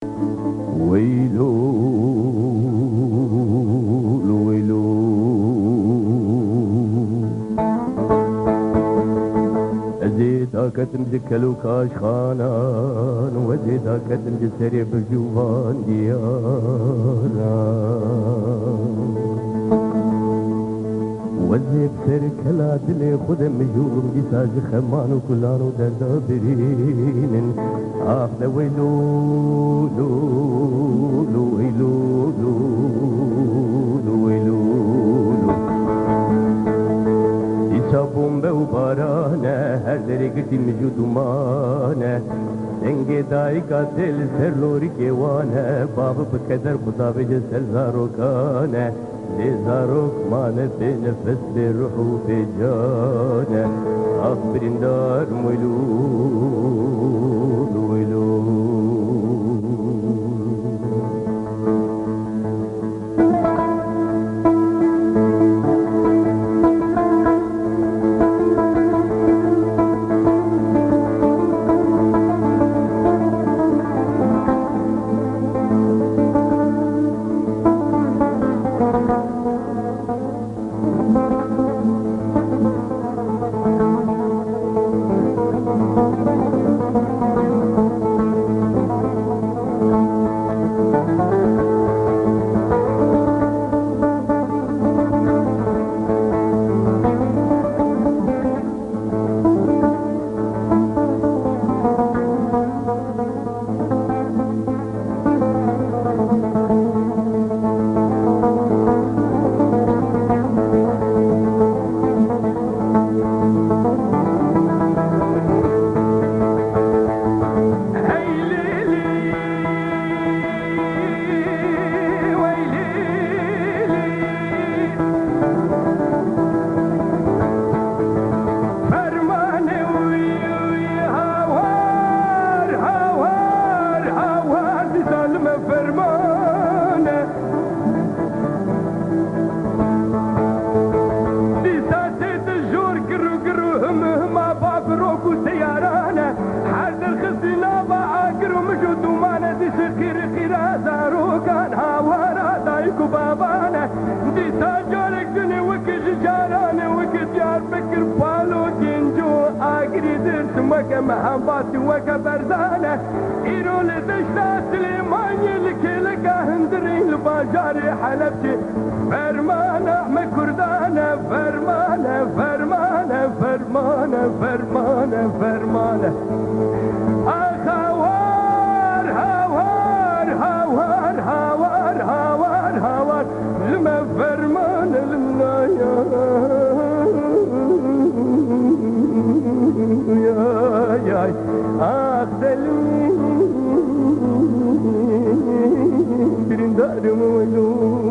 ويلو ويلو زيدا كتم ذكلو كاش خانان وزيدا كتم جسري بجوان ديانا وزيب سر كلا دلي خود مجوم دي ساج خمان وكلانو دردا برين آخ ويلو لو لو ويلو لو لو ويلو يسابون بوبارانا هر دري قتي مجود مانا دنگه دای قاتل سر لوری کیوانه باب بقدر خدا بجه سر زاروکانه زاروک مانه به نفس به روح و به جانه آخرین دار مولود محبات وكبرزانة إيرو لدشتا سليماني لكي هندري الباجاري حلبتي فرمانة مكردانة فرمانة فرمانة فرمانة فرمانة فرمانة هاوار هاوار هاوار هاوار هاوار هاوار لما فرمانة المنايا ياي أخدلني برندار مولود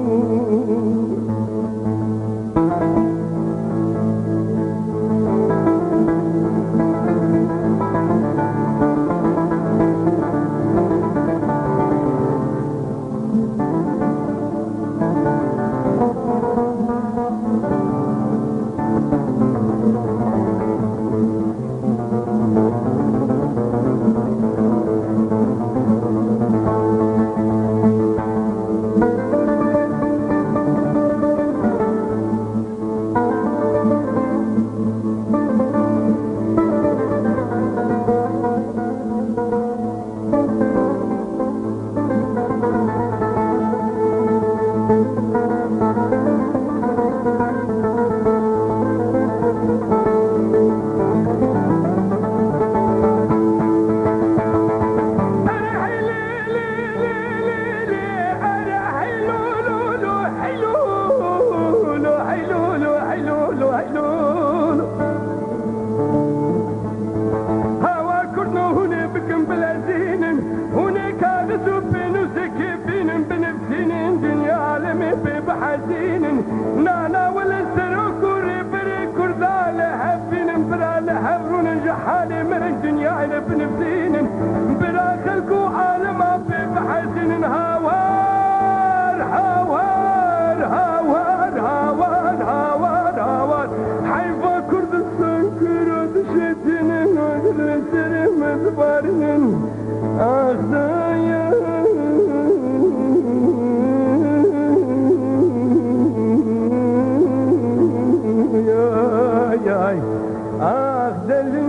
دلم